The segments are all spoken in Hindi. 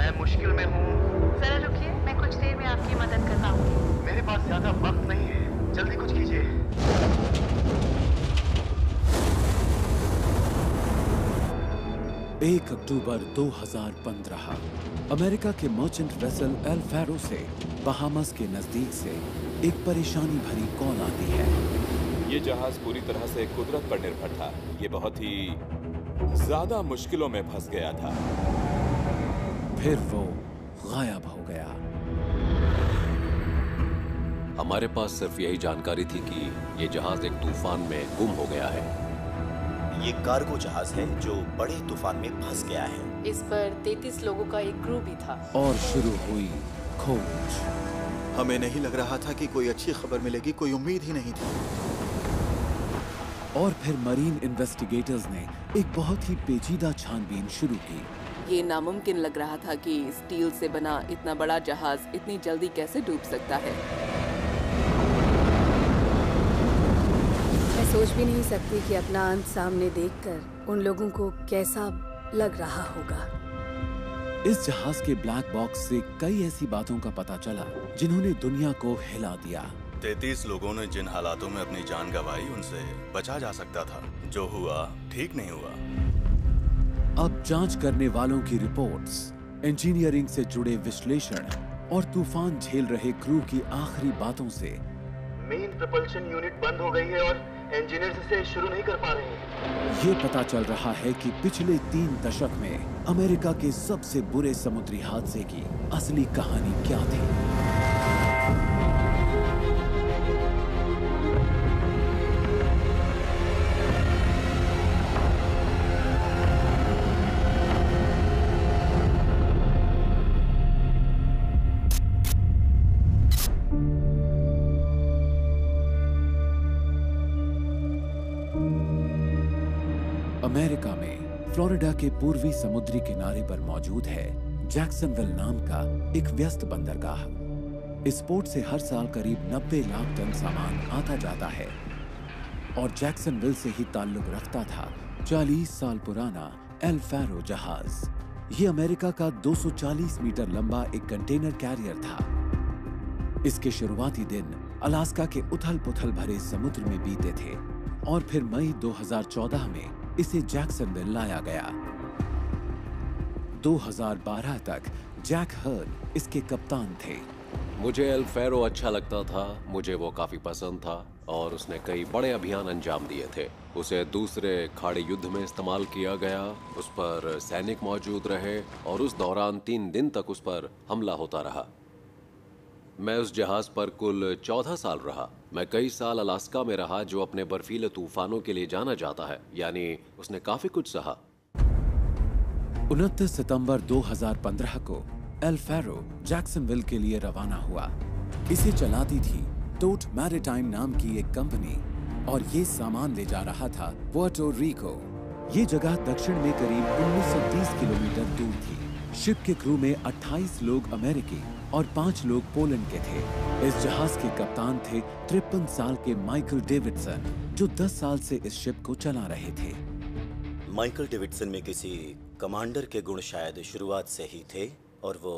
मैं मुश्किल में हूँ। जरा रुकिए, मैं कुछ देर में आपकी मदद कर पाऊंगी। मेरे पास ज्यादा वक्त नहीं है, जल्दी कुछ कीजिए। 1 अक्टूबर 2015 अमेरिका के मर्चेंट वेसल एल फैरो से बहामास के नजदीक से एक परेशानी भरी कॉल आती है। ये जहाज पूरी तरह से कुदरत पर निर्भर था। ये बहुत ही ज्यादा मुश्किलों में फंस गया था। फिर वो गायब हो गया। हमारे पास सिर्फ यही जानकारी थी कि ये जहाज एक तूफान में गुम हो गया है। ये कार्गो जहाज है जो बड़े तूफान में फंस गया है। इस पर 33 लोगों का एक क्रू भी था। और शुरू हुई खोज। हमें नहीं लग रहा था कि कोई अच्छी खबर मिलेगी, कोई उम्मीद ही नहीं थी। और फिर मरीन इन्वेस्टिगेटर्स ने एक बहुत ही पेचीदा छानबीन शुरू की। ये नामुमकिन लग रहा था कि स्टील से बना इतना बड़ा जहाज इतनी जल्दी कैसे डूब सकता है। मैं सोच भी नहीं सकती कि अपना अंत सामने देखकर उन लोगों को कैसा लग रहा होगा। इस जहाज के ब्लैक बॉक्स से कई ऐसी बातों का पता चला जिन्होंने दुनिया को हिला दिया। 33 लोगों ने जिन हालातों में अपनी जान गंवाई, उनसे बचा जा सकता था। जो हुआ ठीक नहीं हुआ। अब जांच करने वालों की रिपोर्ट्स, इंजीनियरिंग से जुड़े विश्लेषण और तूफान झेल रहे क्रू की आखिरी बातों से मेन प्रपल्शन यूनिट बंद हो गई है और इंजीनियर्स इसे शुरू नहीं कर पा रहे हैं। ये पता चल रहा है कि पिछले 3 दशक में अमेरिका के सबसे बुरे समुद्री हादसे की असली कहानी क्या थी। अमेरिका में फ्लोरिडा के पूर्वी समुद्री किनारे पर मौजूद है जैक्सनविल नाम का एक व्यस्त बंदरगाह। इस पोर्ट से हर साल करीब 90 लाख टन सामान आता जाता है और जैक्सनविल से ही ताल्लुक रखता था 40 साल पुराना एल फैरो जहाज। ये अमेरिका का 240 मीटर लंबा एक कंटेनर कैरियर था। इसके शुरुआती दिन अलास्का के उथल-पुथल भरे समुद्र में बीते थे और फिर मई 2014 में इसे जैक्सनविल लाया गया। 2012 तक जैक हर्न इसके कप्तान थे। मुझे एल फैरो अच्छा लगता था, मुझे वो काफी पसंद था और उसने कई बड़े अभियान अंजाम दिए थे। उसे दूसरे खाड़ी युद्ध में इस्तेमाल किया गया, उस पर सैनिक मौजूद रहे और उस दौरान 3 दिन तक उस पर हमला होता रहा। मैं उस जहाज पर कुल 14 साल रहा। मैं कई साल अलास्का में रहा जो अपने बर्फीले तूफानों के लिए जाना जाता है, यानी उसने काफी कुछ सहा। 29 सितंबर 2015 को एल फैरो जैक्सनविल के लिए रवाना हुआ। इसे चलाती थी टोट मैरिटाइम नाम की एक कंपनी और ये सामान ले जा रहा था पुर्टो रिको। ये जगह दक्षिण में करीब 1930 किलोमीटर दूर थी। शिप के क्रू में 28 लोग अमेरिकी और 5 लोग पोलैंड के थे। इस जहाज के कप्तान थे 53 साल के माइकल डेविडसन, जो 10 साल से इस शिप को चला रहे थे। माइकल डेविडसन में किसी कमांडर के गुण शायद शुरुआत से ही थे और वो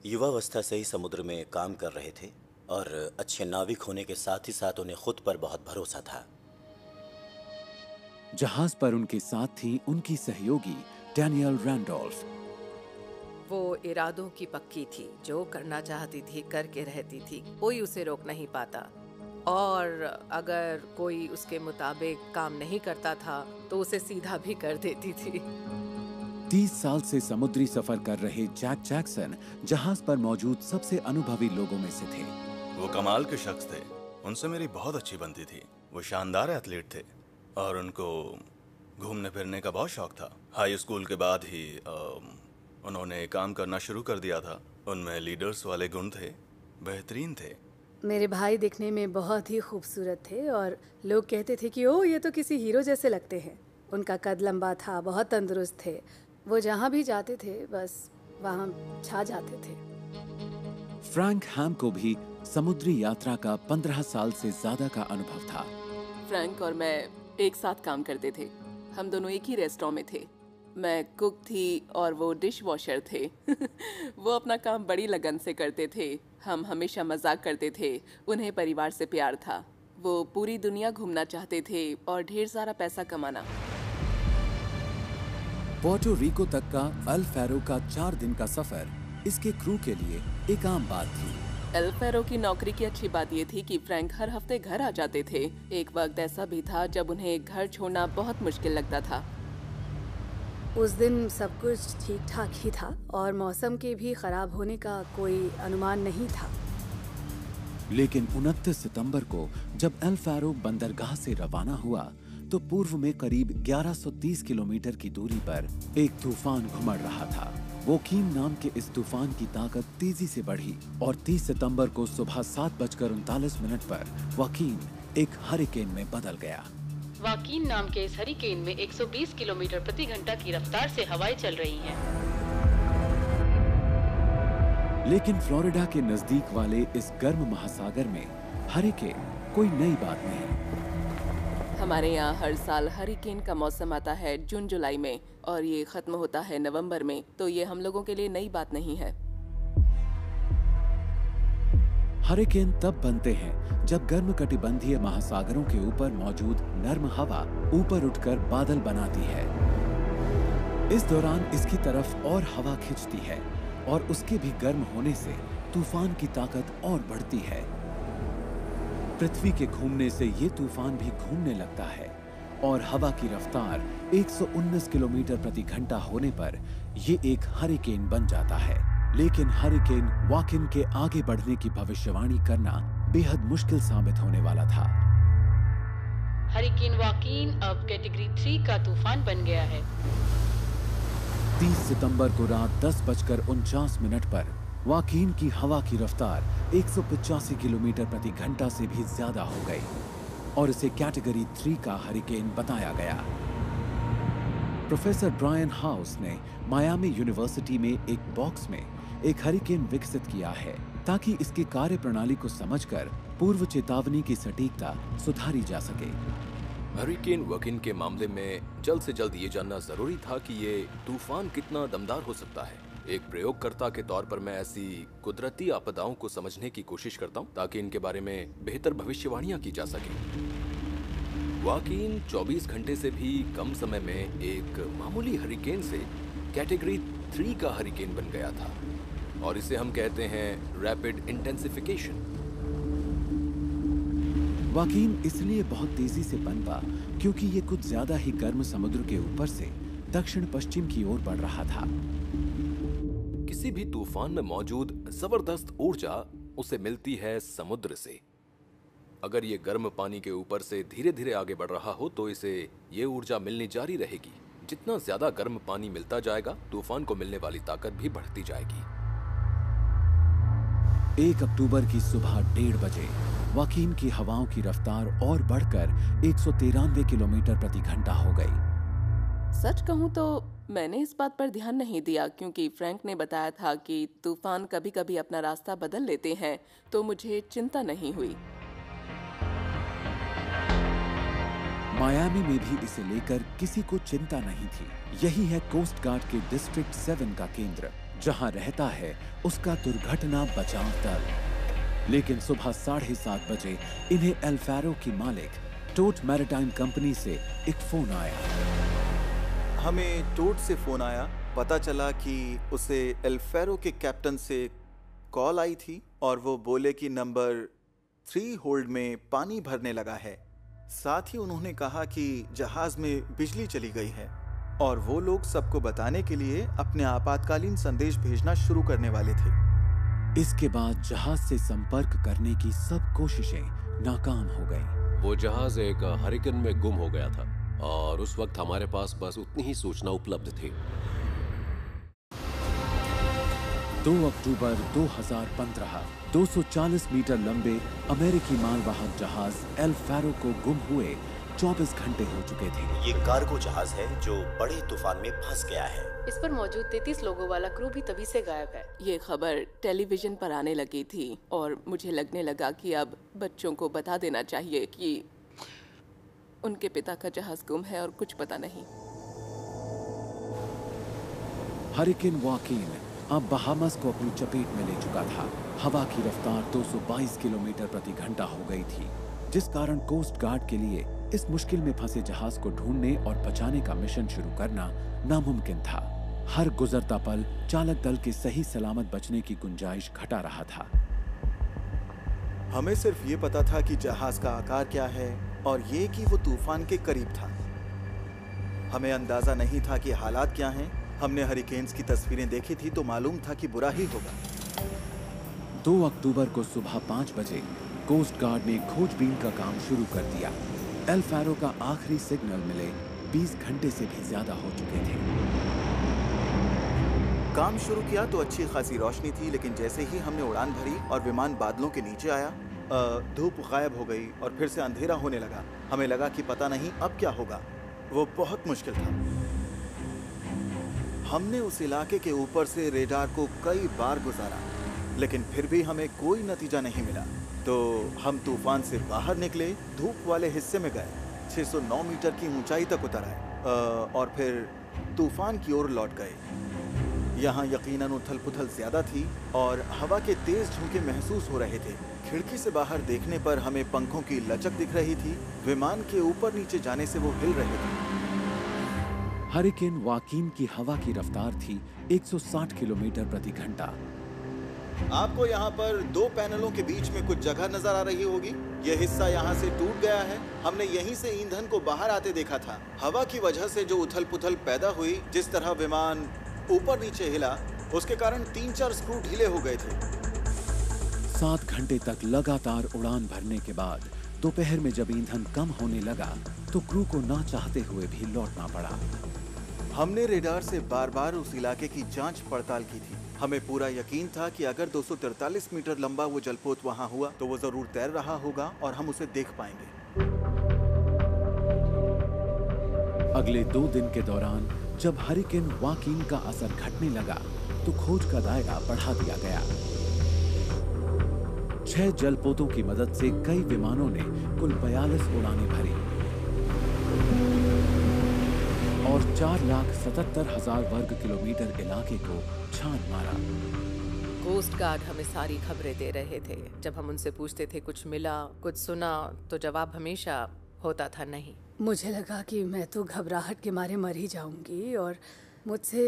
युवावस्था से ही समुद्र में काम कर रहे थे और अच्छे नाविक होने के साथ ही साथ उन्हें खुद पर बहुत भरोसा था। जहाज पर उनके साथ थी उनकी सहयोगी डैनियल रैंडोल्फ। वो इरादों की पक्की थी, जो करना चाहती थी करके रहती थी, कोई उसे रोक नहीं पाता और अगर कोई उसके मुताबिक काम नहीं करता था तो उसे सीधा भी कर देती थी। 30 साल से समुद्री सफर कर रहे जैक जैक्सन जहाज पर मौजूद सबसे अनुभवी लोगों में से थे। वो कमाल के शख्स थे, उनसे मेरी बहुत अच्छी बनती थी। वो शानदार एथलीट थे और उनको घूमने फिरने का बहुत शौक था। हाई स्कूल के बाद ही उन्होंने काम करना शुरू कर दिया था। उनमें लीडर्स वाले गुण थे, बेहतरीन थे। मेरे भाई दिखने में बहुत ही खूबसूरत थे और लोग कहते थे कि ओह, ये तो किसी हीरो जैसे लगते हैं। उनका कद लंबा था, बहुत तंदुरुस्त थे। वो जहाँ भी जाते थे बस वहाँ छा जाते थे। फ्रैंक हैम को भी समुद्री यात्रा का 15 साल से ज्यादा का अनुभव था। फ्रैंक और मैं एक साथ काम करते थे। हम दोनों एक ही रेस्टोरेंट में थे। मैं कुक थी और वो डिश वॉशर थे। वो अपना काम बड़ी लगन से करते थे। हम हमेशा मजाक करते थे। उन्हें परिवार से प्यार था। वो पूरी दुनिया घूमना चाहते थे और ढेर सारा पैसा कमाना। पोर्टो रिको तक का अल फैरो का 4 दिन का सफर इसके क्रू के लिए एक आम बात थी। एल फैरो की नौकरी की अच्छी बात ये थी कि फ्रैंक हर हफ्ते घर आ जाते थे। एक वक्त ऐसा भी था जब उन्हें घर छोड़ना बहुत मुश्किल लगता था। उस दिन सब कुछ ठीक ठाक ही था और मौसम के भी खराब होने का कोई अनुमान नहीं था। लेकिन 29 सितंबर को जब एल फैरो बंदरगाह से रवाना हुआ तो पूर्व में करीब 1130 किलोमीटर की दूरी पर एक तूफान घुमड़ रहा था। वोकीन नाम के इस तूफान की ताकत तेजी से बढ़ी और 30 सितंबर को सुबह 7:39 पर वोकीन एक हरिकेन में बदल गया। वाकीन नाम के इस हरिकेन में 120 किलोमीटर प्रति घंटा की रफ्तार से हवाएं चल रही हैं। लेकिन फ्लोरिडा के नजदीक वाले इस गर्म महासागर में हरिकेन कोई नई बात नहीं। हमारे यहाँ हर साल हरिकेन का मौसम आता है जून जुलाई में और ये खत्म होता है नवंबर में, तो ये हम लोगों के लिए नई बात नहीं है। हरिकेन तब बनते हैं जब गर्म कटिबंधीय महासागरों के ऊपर मौजूद नर्म हवा ऊपर उठकर बादल बनाती है। इस दौरान इसकी तरफ और हवा खिंचती है और उसके भी गर्म होने से तूफान की ताकत और बढ़ती है। पृथ्वी के घूमने से ये तूफान भी घूमने लगता है और हवा की रफ्तार 119 किलोमीटर प्रति घंटा होने पर ये एक हरिकेन बन जाता है। लेकिन हरिकेन वाकिन के आगे बढ़ने की भविष्यवाणी करना बेहद मुश्किल साबित होने वाला था। हरिकेन वाकीन अब कैटेगरी 3 का तूफान बन गया है। 30 सितंबर को रात 10:49 पर वाकीन की हवा की रफ्तार 185 किलोमीटर प्रति घंटा से भी ज्यादा हो गई और इसे कैटेगरी 3 का हरिकेन बताया गया। प्रोफेसर ब्रायन हाउस ने मायामी यूनिवर्सिटी में एक बॉक्स में एक हरिकेन विकसित किया है ताकि इसकी कार्य प्रणाली को समझकर पूर्व चेतावनी की सटीकता सुधारी जा सके। हरिकेन वाकिन के मामले में जल्द से जल्द ये जानना जरूरी था कि ये तूफान कितना दमदार हो सकता है। एक प्रयोगकर्ता के तौर पर मैं ऐसी कुदरती आपदाओं को समझने की कोशिश करता हूँ ताकि इनके बारे में बेहतर भविष्यवाणियां की जा सके। वाकीन 24 घंटे से भी कम समय में एक मामूली हरिकेन से कैटेगरी 3 का हरिकेन बन गया था और इसे हम कहते हैं रैपिड इंटेंसिफिकेशन। वाकीन इसलिए बहुत तेजी से बनता क्योंकि ये कुछ ज्यादा ही गर्म समुद्र के ऊपर से दक्षिण पश्चिम की ओर बढ़ रहा था। किसी भी तूफान में मौजूद जबरदस्त ऊर्जा उसे मिलती है समुद्र से। अगर ये गर्म पानी के ऊपर से धीरे धीरे आगे बढ़ रहा हो तो इसे ये ऊर्जा मिलनी जारी रहेगी। जितना ज्यादा गर्म पानी मिलता जाएगा तूफान को मिलने वाली ताकत भी बढ़ती जाएगी। 1 अक्टूबर की सुबह 1:30 बजे वाकीन की हवाओं की रफ्तार और बढ़कर 193 किलोमीटर प्रति घंटा हो गई। सच कहूँ तो मैंने इस बात पर ध्यान नहीं दिया क्योंकि फ्रैंक ने बताया था कि तूफान कभी कभी अपना रास्ता बदल लेते हैं, तो मुझे चिंता नहीं हुई। मायामी में भी इसे लेकर किसी को चिंता नहीं थी। यही है कोस्ट गार्ड के डिस्ट्रिक्ट 7 का केंद्र, जहां रहता है उसका दुर्घटना बचाव दल। लेकिन सुबह 7:30 बजे इन्हें एल फैरो की मालिक टोट मैरिटाइम कंपनी से एक फोन आया। हमें टोट से फोन आया। पता चला कि उसे एल फैरो के कैप्टन से कॉल आई थी और वो बोले कि नंबर 3 होल्ड में पानी भरने लगा है। साथ ही उन्होंने कहा कि जहाज में बिजली चली गई है और वो लोग सबको बताने के लिए अपने आपातकालीन संदेश भेजना शुरू करने वाले थे। इसके बाद जहाज से संपर्क करने की सब कोशिशें नाकाम हो गईं। वो जहाज एक हरिकेन में गुम हो गया था और उस वक्त हमारे पास बस उतनी ही सूचना उपलब्ध थी। 2 अक्टूबर 2015 240 मीटर लंबे अमेरिकी मालवाहक जहाज एल फैरो को गुम हुए 24 घंटे हो चुके थे। ये कार्गो जहाज है जो बड़े तूफान में फंस गया है। इस पर मौजूद 33 लोगों वाला क्रू भी तभी से गायब है। ये खबर टेलीविजन पर आने लगी थी और मुझे लगने लगा कि अब बच्चों को बता देना चाहिए कि उनके पिता का जहाज गुम है और कुछ पता नहीं। हरिकेन वाकीन अब बहामस को अपनी चपेट में ले चुका था। हवा की रफ्तार 222 किलोमीटर प्रति घंटा हो गई थी, जिस कारण कोस्ट गार्ड के लिए इस मुश्किल में फंसे जहाज को ढूंढने और बचाने का मिशन शुरू करना नामुमकिन था। हर गुजरता पल चालक दल के सही सलामत बचने की गुंजाइश घटा रहा था। हमें सिर्फ ये पता था कि जहाज का आकार क्या है और ये कि वो तूफान के करीब था। हमें अंदाजा नहीं था कि हालात क्या हैं। हमने हरिकेन्स की तस्वीरें देखी थी तो मालूम था कि बुरा ही होगा। 2 अक्टूबर को सुबह 5 बजे कोस्ट गार्ड ने खोजबीन का काम शुरू कर दिया। एल फैरो का आखिरी सिग्नल मिले 20 घंटे से भी ज्यादा हो चुके थे। काम शुरू किया तो अच्छी खासी रोशनी थी, लेकिन जैसे ही हमने उड़ान भरी और विमान बादलों के नीचे आया, धूप गायब हो गई और फिर से अंधेरा होने लगा। हमें लगा कि पता नहीं अब क्या होगा। वो बहुत मुश्किल था। हमने उस इलाके के ऊपर से रेडार को कई बार गुजारा, लेकिन फिर भी हमें कोई नतीजा नहीं मिला। तो हम तूफान से बाहर निकले, धूप वाले हिस्से में गए, 609 मीटर की ऊंचाई तक उतर आए और फिर तूफान की ओर लौट गए। यहाँ यकीनन उथल पुथल ज्यादा थी और हवा के तेज झोंके महसूस हो रहे थे। खिड़की से बाहर देखने पर हमें पंखों की लचक दिख रही थी। विमान के ऊपर नीचे जाने से वो हिल रहे थे। हरिकेन वाकीन की हवा की रफ्तार थी 160 किलोमीटर प्रति घंटा। आपको यहाँ पर 2 पैनलों के बीच में कुछ जगह नजर आ रही होगी। यह हिस्सा यहाँ से टूट गया है। हमने यहीं से ईंधन को बाहर आते देखा था। हवा की वजह से जो उथल पुथल पैदा हुई, जिस तरह विमान ऊपर नीचे हिला, उसके कारण 3-4 स्क्रू ढीले हो गए थे। 7 घंटे तक लगातार उड़ान भरने के बाद दोपहर में जब ईंधन कम होने लगा तो क्रू को ना चाहते हुए भी लौटना पड़ा। हमने रेडार से बार-बार उस इलाके की जांच पड़ताल की थी। हमें पूरा यकीन था कि अगर 243 मीटर लंबा वो जलपोत वहां हुआ तो वो जरूर तैर रहा होगा और हम उसे देख पाएंगे। अगले 2 दिन के दौरान जब हरिकेन वाकीन का असर घटने लगा तो खोज का दायरा बढ़ा दिया गया। 6 जलपोतों की मदद से कई विमानों ने कुल 42 उड़ानें भरी और 4,77,000 वर्ग किलोमीटर इलाके को छान मारा। कोस्ट गार्ड हमें सारी खबरें दे रहे थे। जब हम उनसे पूछते थे कुछ मिला, कुछ सुना, तो जवाब हमेशा होता था नहीं। मुझे लगा कि मैं तो घबराहट के मारे मर ही जाऊंगी और मुझसे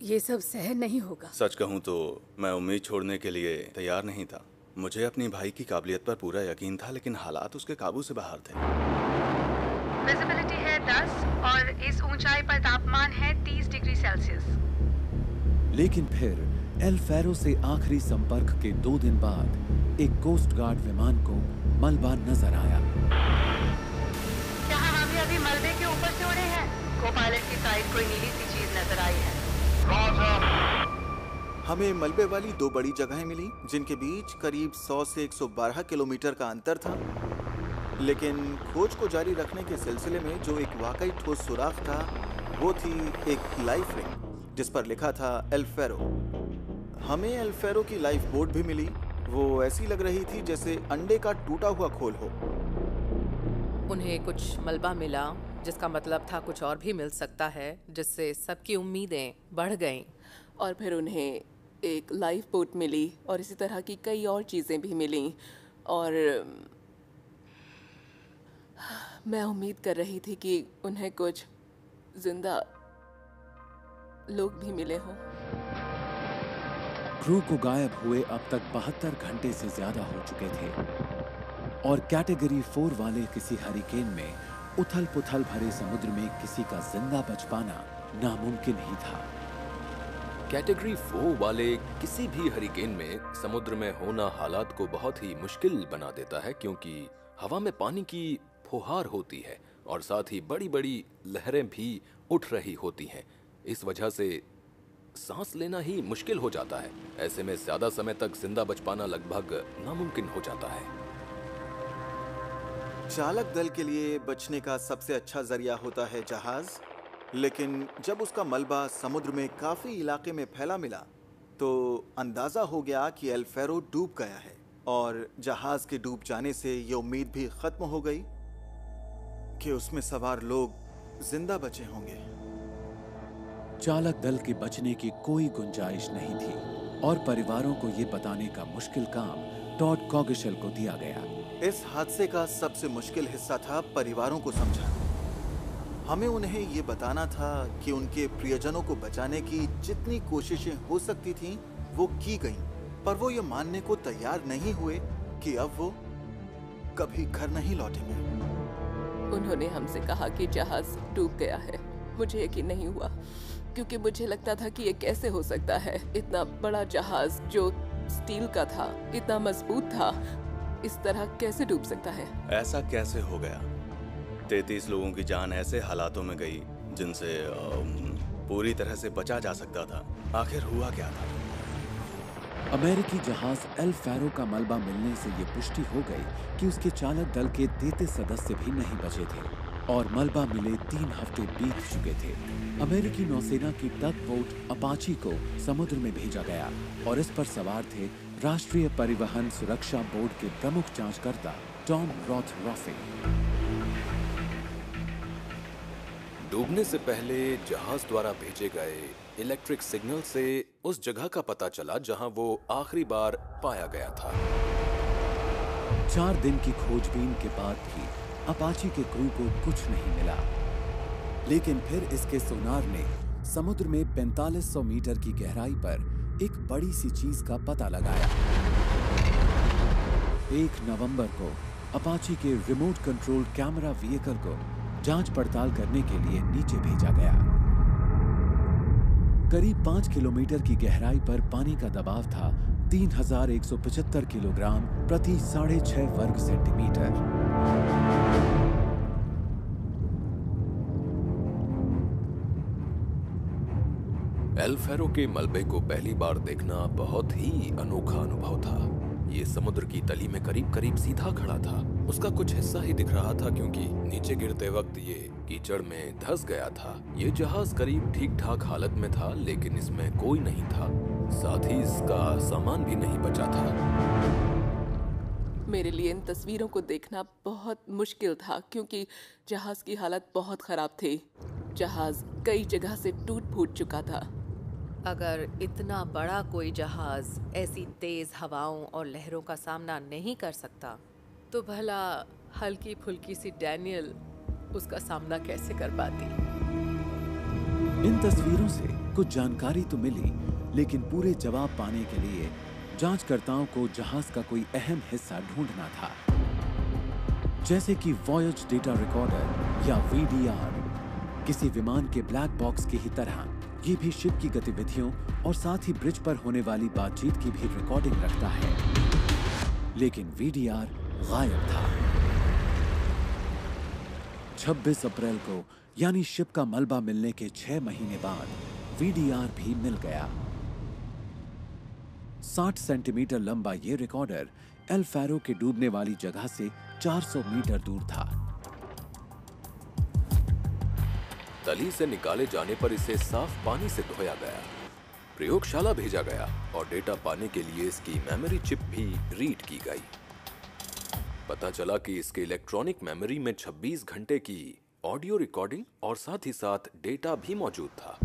ये सब सहन नहीं होगा। सच कहूँ तो मैं उम्मीद छोड़ने के लिए तैयार नहीं था। मुझे अपनी भाई की काबिलियत पर पूरा यकीन था, लेकिन हालात उसके काबू से बाहर थे। विजिबिलिटी है 10 और इस ऊंचाई पर तापमान है 30 डिग्री सेल्सियस। लेकिन फिर एल फैरो से आखिरी संपर्क के 2 दिन बाद एक कोस्ट गार्ड विमान को मलबा नजर आया। क्या हम अभी मलबे के ऊपर से उड़े हैं? को पायलट की साइड कोई नीली सी चीज नजर आई है। हमें मलबे वाली 2 बड़ी जगहें मिली, जिनके बीच करीब 100 से 112 किलोमीटर का अंतर था। लेकिन खोज को जारी रखने के सिलसिले में जो एक वाकई ठोस सुराग था, वो थी एक लाइफ रिंग जिस पर लिखा था एल फैरो। हमें एल फैरो की लाइफ बोट भी मिली। वो ऐसी लग रही थी जैसे अंडे का टूटा हुआ खोल हो। उन्हें कुछ मलबा मिला, जिसका मतलब था कुछ और भी मिल सकता है, जिससे सबकी उम्मीदें बढ़ गईं। और फिर उन्हें एक लाइफ बोट मिली और इसी तरह की कई और चीज़ें भी मिली। और मैं उम्मीद कर रही थी कि उन्हें कुछ जिंदा लोग भी मिले हों। क्रू को गायब हुए अब तक 72 घंटे से ज्यादा हो चुके थे और कैटेगरी 4 वाले किसी हरिकेन में उथल पुथल भरे समुद्र में किसी का जिंदा बच पाना नामुमकिन ही था। कैटेगरी 4 वाले किसी भी हरिकेन में समुद्र में होना हालात को बहुत ही मुश्किल बना देता है, क्योंकि हवा में पानी की फुहार होती है और साथ ही बड़ी बड़ी लहरें भी उठ रही होती हैं। इस वजह से सांस लेना ही मुश्किल हो जाता है। ऐसे में ज्यादा समय तक जिंदा बच पाना लगभग नामुमकिन हो जाता है। चालक दल के लिए बचने का सबसे अच्छा जरिया होता है जहाज, लेकिन जब उसका मलबा समुद्र में काफी इलाके में फैला मिला तो अंदाजा हो गया कि एल फैरो डूब गया है और जहाज के डूब जाने से ये उम्मीद भी खत्म हो गई कि उसमें सवार लोग जिंदा बचे होंगे। चालक दल के बचने की कोई गुंजाइश नहीं थी और परिवारों को ये बताने का मुश्किल काम टॉड कॉगिशल को दिया गया। इस हादसे का सबसे मुश्किल हिस्सा था परिवारों को समझाना। हमें उन्हें ये बताना था कि उनके प्रियजनों को बचाने की जितनी कोशिशें हो सकती थीं, वो की गईं, पर वो ये मानने को तैयार नहीं हुए कि अब वो कभी घर नहीं लौटेंगे। उन्होंने हमसे कहा कि जहाज डूब गया है। मुझे यकीन नहीं हुआ क्योंकि मुझे लगता था कि ये कैसे हो सकता है। इतना बड़ा जहाज जो स्टील का था, इतना मजबूत था, इस तरह कैसे डूब सकता है? ऐसा कैसे हो गया? 33 लोगों की जान ऐसे हालातों में गई जिनसे पूरी तरह से बचा जा सकता था। आखिर हुआ क्या था? अमेरिकी जहाज एल फैरो का मलबा मिलने से ये पुष्टि हो गई कि उसके चालक दल के 33 सदस्य भी नहीं बचे थे और मलबा मिले 3 हफ्ते बीत चुके थे। अमेरिकी नौसेना की टग बोट अपाची को समुद्र में भेजा गया और इस पर सवार थे राष्ट्रीय परिवहन सुरक्षा बोर्ड के प्रमुख जांचकर्ता टॉम रॉथरॉफे। डूबने से पहले जहाज द्वारा भेजे गए इलेक्ट्रिक सिग्नल से उस जगह का पता चला जहां वो आखिरी बार पाया गया था। 4 दिन की खोजबीन के बाद भी अपाची के क्रू को कुछ नहीं मिला, लेकिन फिर इसके सोनार ने समुद्र में 4500 मीटर की गहराई पर एक बड़ी सी चीज का पता लगाया। 1 नवंबर को अपाची के रिमोट कंट्रोल कैमरा व्हीकल को जांच पड़ताल करने के लिए नीचे भेजा गया। करीब 5 किलोमीटर की गहराई पर पानी का दबाव था 3175 किलोग्राम प्रति 6.5 वर्ग सेंटीमीटर। एल फैरो के मलबे को पहली बार देखना बहुत ही अनोखा अनुभव था। ये समुद्र की तली में करीब करीब सीधा खड़ा था। उसका कुछ हिस्सा ही दिख रहा था क्योंकि नीचे गिरते वक्त ये कीचड़ में धंस गया था। ये जहाज करीब ठीक ठाक हालत में था, लेकिन इसमें कोई नहीं था, साथ ही इसका सामान भी नहीं बचा था। मेरे लिए इन तस्वीरों को देखना बहुत मुश्किल था क्योंकि जहाज की हालत बहुत खराब थी। जहाज कई जगह से टूट फूट चुका था। अगर इतना बड़ा कोई जहाज ऐसी तेज हवाओं और लहरों का सामना नहीं कर सकता, तो भला हल्की फुल्की सी डैनियल उसका सामना कैसे कर पाती? इन तस्वीरों से कुछ जानकारी तो मिली, लेकिन पूरे जवाब पाने के लिए जांचकर्ताओं को जहाज का कोई अहम हिस्सा ढूंढना था, जैसे कि वॉयज डेटा रिकॉर्डर या VDR। किसी विमान के ब्लैक बॉक्स की ही तरह ये भी शिप की गतिविधियों और साथ ही ब्रिज पर होने वाली बातचीत की भी रिकॉर्डिंग रखता है, लेकिन VDR गायब था। 26 अप्रैल को यानी शिप का मलबा मिलने के 6 महीने बाद VDR भी मिल गया। 60 सेंटीमीटर लंबा ये रिकॉर्डर एल फैरो के डूबने वाली जगह से 400 मीटर दूर था। तली से निकाले जाने पर इसे साफ पानी से धोया गया, प्रयोगशाला भेजा गया और डेटा पाने के लिए इसकी मेमोरी चिप भी रीड की गई। पता चला कि इसके इलेक्ट्रॉनिक मेमोरी में 26 घंटे की ऑडियो रिकॉर्डिंग और साथ ही साथ डेटा भी मौजूद था।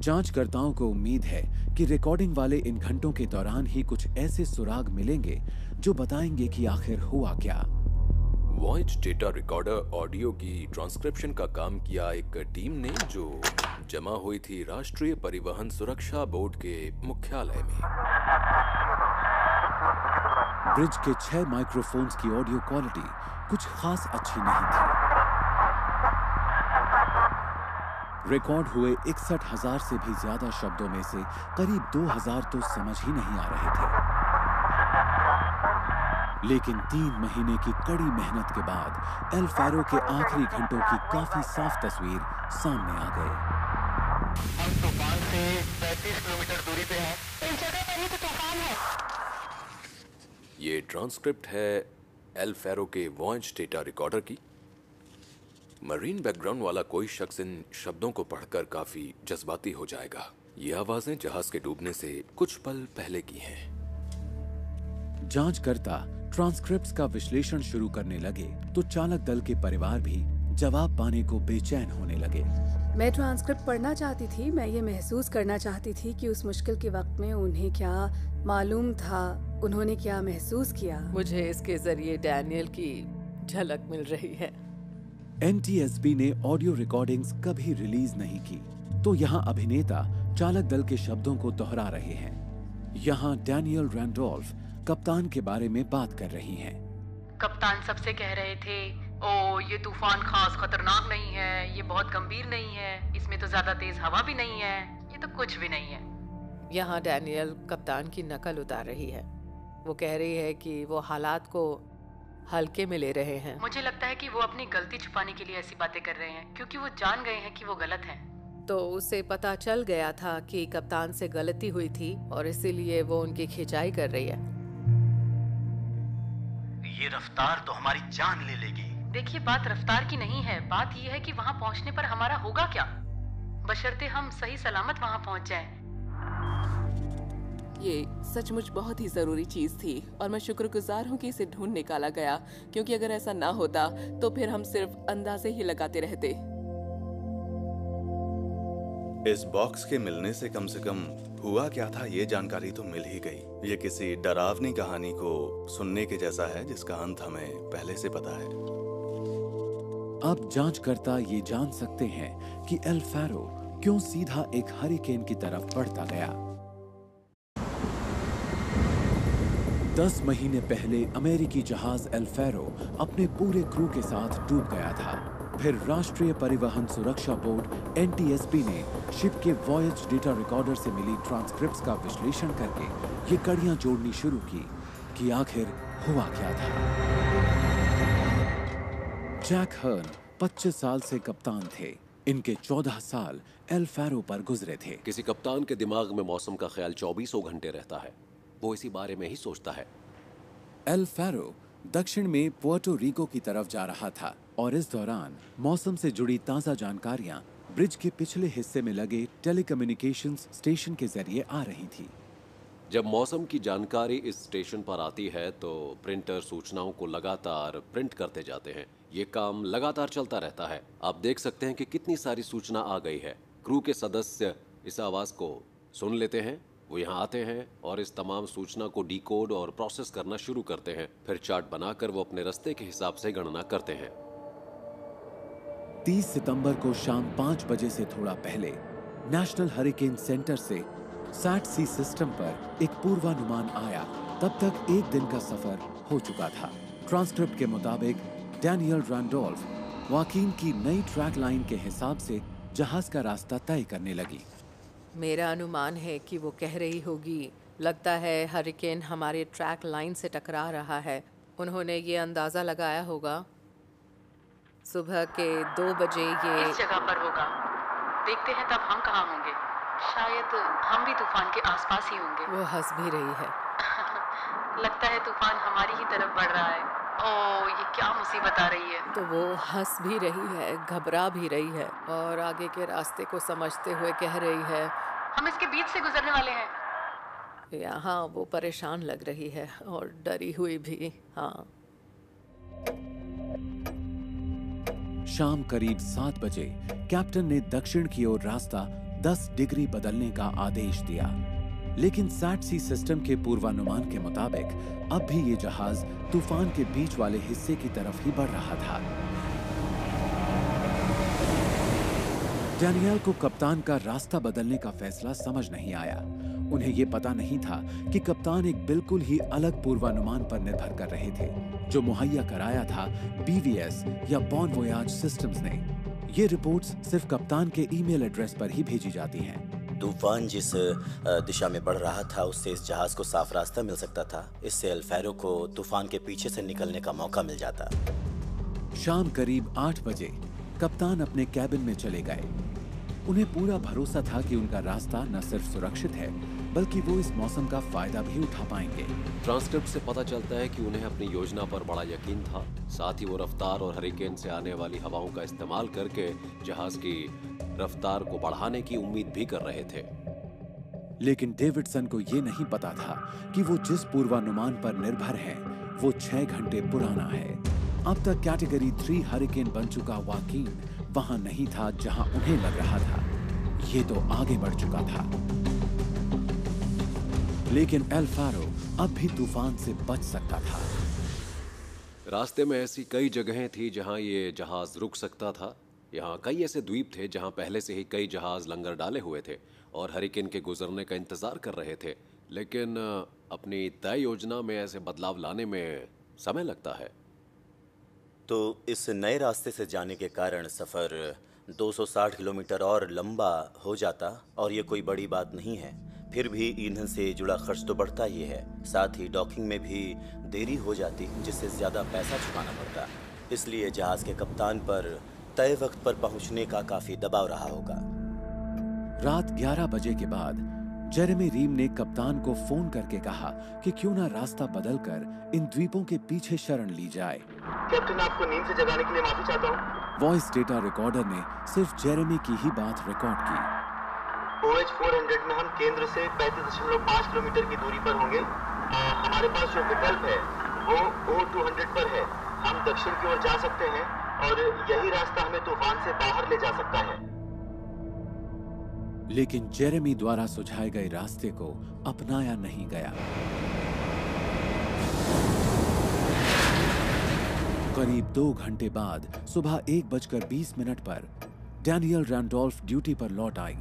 जांचकर्ताओं को उम्मीद है कि रिकॉर्डिंग वाले इन घंटों के दौरान ही कुछ ऐसे सुराग मिलेंगे जो बताएंगे कि आखिर हुआ क्या। वॉयज डेटा रिकॉर्डर ऑडियो की ट्रांसक्रिप्शन का काम किया एक टीम ने, जो जमा हुई थी राष्ट्रीय परिवहन सुरक्षा बोर्ड के मुख्यालय में। ब्रिज के 6 माइक्रोफोन्स की ऑडियो क्वालिटी कुछ खास अच्छी नहीं थी। रिकॉर्ड हुए 61,000 से भी ज्यादा शब्दों में से करीब 2,000 तो समझ ही नहीं आ रहे थे। लेकिन 3 महीने की कड़ी मेहनत के बाद एल फैरो के आखिरी घंटों की काफी साफ तस्वीर सामने आ गई। हम तूफान से 35 किलोमीटर दूरी पे हैं। इस जगह पर ही तो तूफान है। ये ट्रांसक्रिप्ट है एल फैरो के वॉयज डेटा रिकॉर्डर की। मरीन बैकग्राउंड वाला कोई शख्स इन शब्दों को पढ़कर काफी जज्बाती हो जाएगा। ये आवाजें जहाज के डूबने से कुछ पल पहले की हैं। जांचकर्ता ट्रांसक्रिप्ट्स का विश्लेषण शुरू करने लगे तो चालक दल के परिवार भी जवाब पाने को बेचैन होने लगे। मैं ट्रांसक्रिप्ट पढ़ना चाहती थी। मैं ये महसूस करना चाहती थी कि उस मुश्किल के वक्त में उन्हें क्या मालूम था, उन्होंने क्या महसूस किया। मुझे इसके जरिए डैनियल की झलक मिल रही है। NTSB ने ऑडियो रिकॉर्डिंग्स कभी रिलीज नहीं की, तो यहाँ अभिनेता चालक दल के शब्दों को दोहरा रहे हैं। यहाँ डैनियल रैंडोल्फ कप्तान के बारे में बात कर रही हैं। कप्तान सबसे कह रहे थे, ओ ये तूफान खास खतरनाक नहीं है, ये बहुत गंभीर नहीं है, इसमें तो ज्यादा तेज हवा भी नहीं है, ये तो कुछ भी नहीं है। यहाँ डैनियल कप्तान की नकल उतार रही है। वो कह रही है कि वो हालात को हल्के में ले रहे हैं। मुझे लगता है कि वो अपनी गलती छुपाने के लिए ऐसी बातें कर रहे हैं, क्योंकि वो जान गए हैं कि वो गलत हैं। तो उसे पता चल गया था कि कप्तान से गलती हुई थी और इसीलिए वो उनकी खिंचाई कर रही है। ये रफ्तार तो हमारी जान ले लेगी। देखिए, बात रफ्तार की नहीं है, बात ये है कि वहाँ पहुँचने पर हमारा होगा क्या, बशर्ते हम सही सलामत वहाँ पहुँच जाएं। ये सचमुच बहुत ही जरूरी चीज थी और मैं शुक्रगुजार हूँ कि इसे ढूंढ निकाला गया, क्योंकि अगर ऐसा ना होता तो फिर हम सिर्फ अंदाजे ही लगाते रहते। इस बॉक्स के मिलने से कम हुआ क्या था ये जानकारी तो मिल ही गई। ये किसी डरावनी कहानी को सुनने के जैसा है जिसका अंत हमें पहले से पता है। अब जांचकर्ता ये जान सकते हैं कि एल फैरो क्यों सीधा एक हरिकेन की तरफ बढ़ता गया। 10 महीने पहले अमेरिकी जहाज एल फैरो अपने पूरे क्रू के साथ डूब गया था। फिर राष्ट्रीय परिवहन सुरक्षा बोर्ड NTSB ने शिप के वॉयज डेटा रिकॉर्डर से मिली ट्रांसक्रिप्ट्स का विश्लेषण करके ये कड़ियां जोड़नी शुरू की कि आखिर हुआ क्या था। जैक हर्न 25 साल से कप्तान थे। इनके 14 साल एल फैरो पर गुजरे थे। किसी कप्तान के दिमाग में मौसम का ख्याल 24 घंटे रहता है। वो इसी बारे में ही सोचता है। एल फैरो दक्षिण में पुर्टो रिको की तरफ जा रहा था और इस दौरान मौसम से जुड़ी ताजा जानकारियां ब्रिज के पिछले हिस्से में लगे टेलीकम्युनिकेशंस स्टेशन के जरिए आ रही थी। जब मौसम की जानकारी इस स्टेशन पर आती है तो प्रिंटर सूचनाओं को लगातार प्रिंट करते जाते हैं। ये काम लगातार चलता रहता है। आप देख सकते हैं कि कितनी सारी सूचना आ गई है। क्रू के सदस्य इस आवाज को सुन लेते हैं, वो यहाँ आते हैं और इस तमाम सूचना को डिकोड और प्रोसेस करना शुरू करते हैं। फिर चार्ट बनाकर वो अपने रास्ते के हिसाब से गणना करते हैं। 30 सितंबर को शाम 5 बजे से थोड़ा पहले नेशनल हरिकेन सेंटर से SAT-C सिस्टम पर एक पूर्वानुमान आया। तब तक एक दिन का सफर हो चुका था। ट्रांसक्रिप्ट के मुताबिक डैनियल रैंडोल्फ वाकीन की नई ट्रैक लाइन के हिसाब से जहाज का रास्ता तय करने लगी। मेरा अनुमान है कि वो कह रही होगी, लगता है हरिकेन हमारे ट्रैक लाइन से टकरा रहा है। उन्होंने ये अंदाजा लगाया होगा सुबह के 2 बजे ये इस जगह पर होगा। देखते हैं तब हम कहाँ होंगे। शायद हम भी तूफान के आसपास ही होंगे। वो हंस भी रही है। लगता है तूफान हमारी ही तरफ बढ़ रहा है। ओह, ये क्या मुसीबत आ रही है। तो वो हंस भी रही है, घबरा भी रही है और आगे के रास्ते को समझते हुए कह रही है, हम इसके बीच से गुजरने वाले हैं। यहाँ वो परेशान लग रही है और डरी हुई भी। हाँ। शाम करीब 7 बजे कैप्टन ने दक्षिण की ओर रास्ता 10 डिग्री बदलने का आदेश दिया, लेकिन SAT-C सिस्टम के पूर्वानुमान के मुताबिक अब भी ये जहाज तूफान के बीच वाले हिस्से की तरफ ही बढ़ रहा था। डैनियल को कप्तान का रास्ता बदलने का फैसला समझ नहीं आया। उन्हें ये पता नहीं था कि कप्तान एक बिल्कुल ही अलग पूर्वानुमान पर निर्भर कर रहे थे, जो मुहैया कराया था BVS या बॉन वोयाज सिस्टम्स ने। ये रिपोर्ट्स सिर्फ कप्तान के ईमेल एड्रेस पर ही भेजी जाती हैं। तूफान जिस दिशा में बढ़ रहा था उससे इस जहाज को साफ रास्ता मिल सकता था। इससे एल फैरो को तूफान के पीछे से निकलने का मौका मिल जाता। शाम करीब 8 बजे कप्तान अपने कैबिन में चले गए। उन्हें पूरा भरोसा था कि उनका रास्ता न सिर्फ सुरक्षित है बल्कि वो इस मौसम का फायदा भी उठा पाएंगे। ट्रांसक्रिप्ट से पता चलता है कि उन्हें अपनी योजना पर बड़ा यकीन था। साथ ही वो रफ्तार और हरिकेन से आने वाली हवाओं का इस्तेमाल करके जहाज की रफ्तार को बढ़ाने की उम्मीद भी कर रहे थे। लेकिन डेविडसन को ये नहीं पता था कि वो जिस पूर्वानुमान पर निर्भर है वो 6 घंटे पुराना है। अब तक कैटेगरी 3 हरिकेन बन चुका वाकीन वहां नहीं था जहां उन्हें लग रहा था। ये तो आगे बढ़ चुका था, लेकिन एल फारो अब भी तूफान से बच सकता था। रास्ते में ऐसी कई जगहें थी जहां ये जहाज रुक सकता था। यहाँ कई ऐसे द्वीप थे जहां पहले से ही कई जहाज लंगर डाले हुए थे और हरिकेन के गुजरने का इंतजार कर रहे थे, लेकिन अपनी तय योजना में ऐसे बदलाव लाने में समय लगता है। तो इस नए रास्ते से जाने के कारण सफ़र 260 किलोमीटर और लंबा हो जाता, और ये कोई बड़ी बात नहीं है। फिर भी ईंधन से जुड़ा खर्च तो बढ़ता ही है, साथ ही डॉकिंग में भी देरी हो जाती, जिससे ज़्यादा पैसा चुकाना पड़ता। इसलिए जहाज़ के कप्तान पर तय वक्त पर पहुंचने का काफ़ी दबाव रहा होगा। रात 11 बजे के बाद जेरेमी रीम ने कप्तान को फोन करके कहा कि क्यों ना रास्ता बदलकर इन द्वीपों के पीछे शरण ली जाए। कैप्टन, आपको नींद से जगाने के लिए माफी चाहता हूँ। वॉइस डेटा रिकॉर्डर ने सिर्फ जेरेमी की ही बात रिकॉर्ड की। OH 400 में हम केंद्र से 35.5 किलोमीटर की दूरी पर होंगे। हमारे पास जो विकल्प है वो O 200 पर है। हम दक्षिण की ओर जा सकते हैं और यही रास्ता हमें तूफान से बाहर ले जा सकता है। लेकिन जेरेमी द्वारा सुझाए गए रास्ते को अपनाया नहीं गया। करीब 2 घंटे बाद सुबह 1:20 पर डैनियल रैंडोल्फ ड्यूटी पर लौट आई।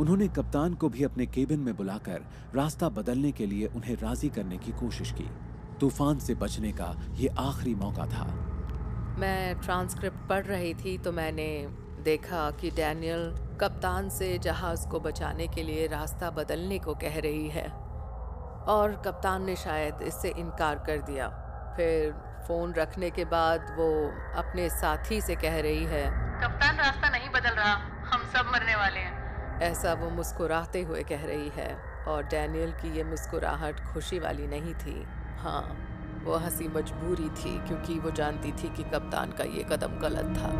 उन्होंने कप्तान को भी अपने केबिन में बुलाकर रास्ता बदलने के लिए उन्हें राजी करने की कोशिश की। तूफान से बचने का ये आखिरी मौका था। मैं ट्रांसक्रिप्ट पढ़ रही थी तो मैंने देखा कि डैनियल कप्तान से जहाज को बचाने के लिए रास्ता बदलने को कह रही है, और कप्तान ने शायद इससे इनकार कर दिया। फिर फोन रखने के बाद वो अपने साथी से कह रही है, कप्तान रास्ता नहीं बदल रहा, हम सब मरने वाले हैं। ऐसा वो मुस्कुराते हुए कह रही है, और डैनियल की ये मुस्कुराहट खुशी वाली नहीं थी। हाँ, वो हंसी मजबूरी थी, क्योंकि वो जानती थी कि कप्तान का ये कदम गलत था।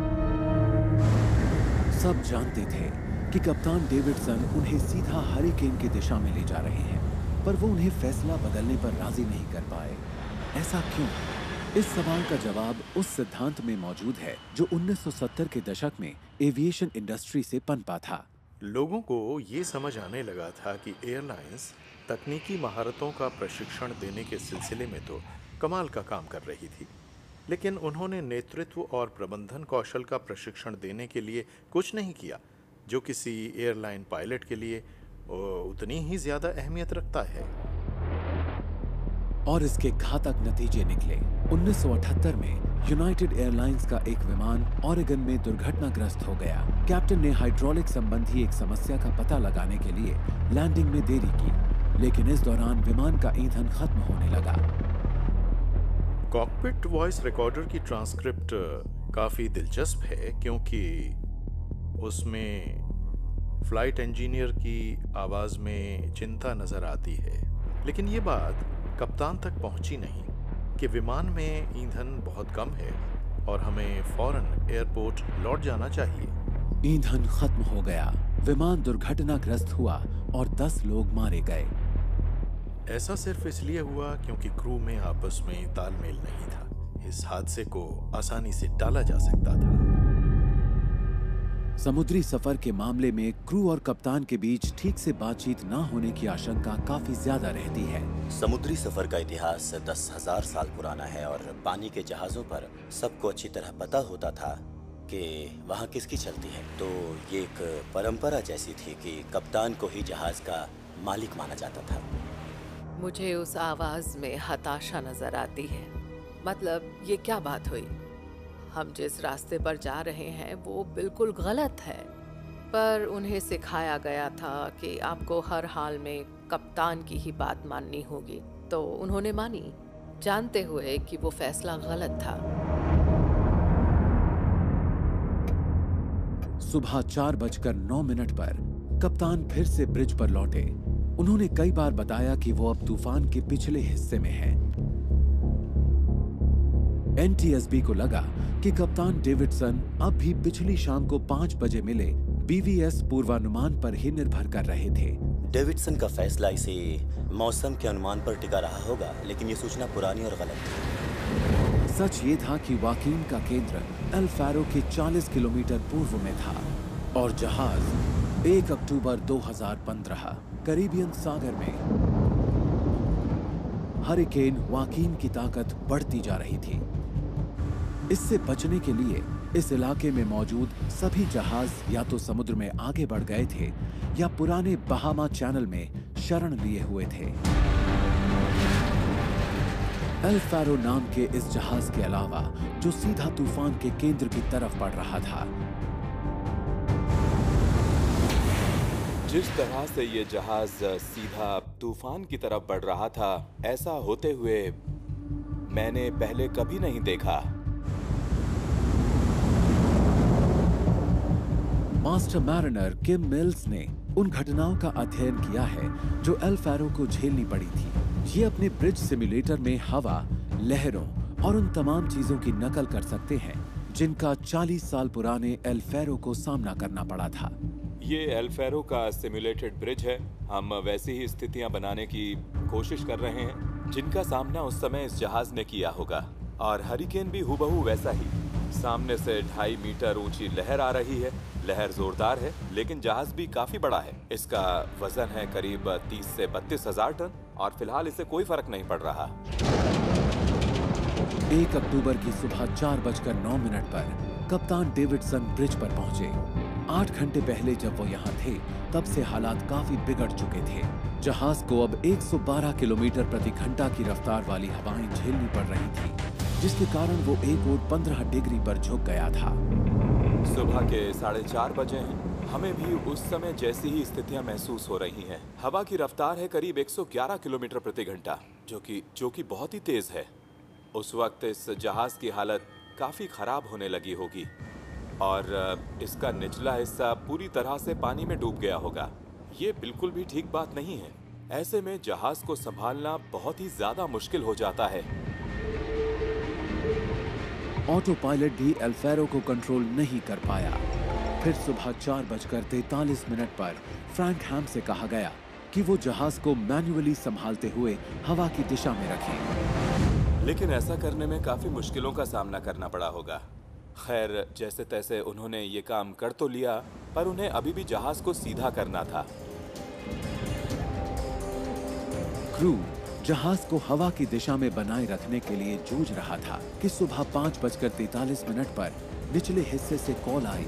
सब जानते थे कि कप्तान डेविडसन उन्हें सीधा हरिकेन की दिशा में ले जा रहे हैं, पर वो उन्हें फैसला बदलने पर राजी नहीं कर पाए। ऐसा क्यों? इस सवाल का जवाब उस सिद्धांत में मौजूद है जो 1970 के दशक में एविएशन इंडस्ट्री से पनपा था। लोगों को ये समझ आने लगा था कि एयरलाइंस तकनीकी महारतों का प्रशिक्षण देने के सिलसिले में तो कमाल का काम कर रही थी, लेकिन उन्होंने नेतृत्व और प्रबंधन कौशल का प्रशिक्षण देने के लिए कुछ नहीं किया, जो किसी एयरलाइन पायलट के लिए उतनी ही ज्यादा अहमियत रखता है। और इसके घातक नतीजे निकले। 1978 में यूनाइटेड एयरलाइंस का एक विमान ओरेगन में दुर्घटनाग्रस्त हो गया। कैप्टन ने हाइड्रोलिक संबंधी एक समस्या का पता लगाने के लिए लैंडिंग में देरी की, लेकिन इस दौरान विमान का ईंधन खत्म होने लगा। कॉकपिट वॉइस रिकॉर्डर की ट्रांसक्रिप्ट काफ़ी दिलचस्प है, क्योंकि उसमें फ्लाइट इंजीनियर की आवाज़ में चिंता नज़र आती है, लेकिन ये बात कप्तान तक पहुंची नहीं कि विमान में ईंधन बहुत कम है और हमें फौरन एयरपोर्ट लौट जाना चाहिए। ईंधन खत्म हो गया, विमान दुर्घटनाग्रस्त हुआ और 10 लोग मारे गए। ऐसा सिर्फ इसलिए हुआ क्योंकि क्रू में आपस में तालमेल नहीं था। इस हादसे को आसानी से टाला जा सकता था। समुद्री सफर के मामले में क्रू और कप्तान के बीच ठीक से बातचीत न होने की आशंका काफी ज्यादा रहती है। समुद्री सफर का इतिहास 10,000 साल पुराना है और पानी के जहाजों पर सबको अच्छी तरह पता होता था कि वहाँ किसकी चलती है। तो ये एक परंपरा जैसी थी कि कप्तान को ही जहाज का मालिक माना जाता था। मुझे उस आवाज में हताशा नजर आती है। मतलब ये क्या बात हुई? हम जिस रास्ते पर जा रहे हैं वो बिल्कुल गलत है, पर उन्हें सिखाया गया था कि आपको हर हाल में कप्तान की ही बात माननी होगी, तो उन्होंने मानी, जानते हुए कि वो फैसला गलत था। सुबह 4:09 पर कप्तान फिर से ब्रिज पर लौटे। उन्होंने कई बार बताया कि वो अब तूफान के पिछले हिस्से में हैं। NTSB को लगा कि कप्तान डेविडसन अब भी पिछली शाम को 5 बजे मिले BVS पूर्वानुमान पर ही निर्भर कर रहे थे। डेविडसन का फैसला इसे मौसम के अनुमान पर टिका रहा होगा, लेकिन ये सूचना पुरानी और गलत थी। सच ये था कि वाकीन का केंद्र एल फैरो के 40 किलोमीटर पूर्व में था और जहाज 1 अक्टूबर 2015 कैरिबियन सागर में हरिकेन वाकीन की ताकत बढ़ती जा रही थी। इससे बचने के लिए इस इलाके में मौजूद सभी जहाज या तो समुद्र में आगे बढ़ गए थे या पुराने बहामा चैनल में शरण लिए हुए थे। एल फैरो नाम के इस जहाज के अलावा जो सीधा तूफान के केंद्र की तरफ बढ़ रहा था, जिस तरह से ये जहाज सीधा तूफान की तरफ बढ़ रहा था, ऐसा होते हुए मैंने पहले कभी नहीं देखा। मास्टर मैरिनर किम मिल्स ने उन घटनाओं का अध्ययन किया है जो एल फैरो को झेलनी पड़ी थी। ये अपने ब्रिज सिमुलेटर में हवा, लहरों और उन तमाम चीजों की नकल कर सकते हैं जिनका 40 साल पुराने एल फैरो को सामना करना पड़ा था। ये एल फैरो का सिमुलेटेड ब्रिज है। हम वैसी ही स्थितियां बनाने की कोशिश कर रहे हैं जिनका सामना उस समय इस जहाज ने किया होगा, और हरिकेन भी हूबहू वैसा ही। सामने से 2.5 मीटर ऊंची लहर आ रही है। लहर जोरदार है, लेकिन जहाज भी काफी बड़ा है। इसका वजन है करीब 30 से 32 हजार टन और फिलहाल इसे कोई फर्क नहीं पड़ रहा। 1 अक्टूबर की सुबह 4:09 पर कप्तान डेविडसन ब्रिज पर पहुंचे। 8 घंटे पहले जब वो यहाँ थे, तब से हालात काफी बिगड़ चुके थे। जहाज को अब 112 किलोमीटर प्रति घंटा की रफ्तार वाली हवाएं झेलनी पड़ रही थी, जिसके कारण वो एक ओर 15 डिग्री पर झुक गया था। सुबह के 4:30 बजे हैं। हमें भी उस समय जैसी ही स्थितियां महसूस हो रही हैं। हवा की रफ्तार है करीब 111 किलोमीटर प्रति घंटा, जो कि बहुत ही तेज है। उस वक्त इस जहाज की हालत काफी खराब होने लगी होगी और इसका निचला हिस्सा पूरी तरह से पानी में डूब गया होगा। ये बिल्कुल भी ठीक बात नहीं है। ऐसे में जहाज को संभालना बहुत ही ज्यादा मुश्किल हो जाता है। ऑटो पायलट भी एल फैरो को कंट्रोल नहीं कर पाया। फिर सुबह 4:43 पर फ्रैंक हैम से कहा गया कि वो जहाज को मैन्युअली संभालते हुए हवा की दिशा में रखें। लेकिन ऐसा करने में काफी मुश्किलों का सामना करना पड़ा होगा। खैर, जैसे तैसे उन्होंने ये काम कर तो लिया, पर उन्हें अभी भी जहाज को सीधा करना था। क्रू जहाज को हवा की दिशा में बनाए रखने के लिए जूझ रहा था कि सुबह 5:43 पर निचले हिस्से से कॉल आई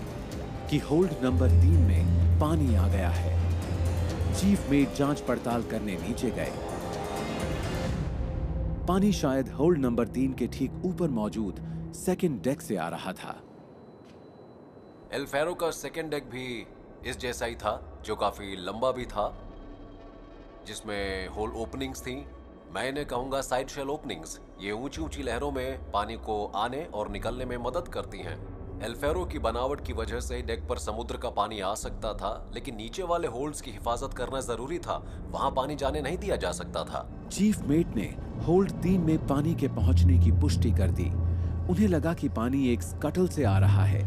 कि होल्ड नंबर 3 में पानी आ गया है। चीफ मेट जांच पड़ताल करने नीचे गए। पानी शायद होल्ड नंबर 3 के ठीक ऊपर मौजूद सेकंड डेक से आ रहा था। एल फैरो का सेकंड डेक भी इस जैसा ही था, जो काफी लंबा भी था, जिसमें होल ओपनिंग्स थी। मैं इन्हें कहूंगा साइड शेल ओपनिंग्स। ये ऊंची ऊंची लहरों में पानी को आने और निकलने में मदद करती हैं। एल फैरो की बनावट की वजह से डेक पर समुद्र का पानी आ सकता था, लेकिन नीचे वाले होल्ड्स की हिफाजत करना जरूरी था। वहां पानी जाने नहीं दिया जा सकता था। चीफ मेट ने होल्ड 3 में पानी के पहुंचने की पुष्टि कर दी। उन्हें लगा कि पानी एक स्कटल से आ रहा है।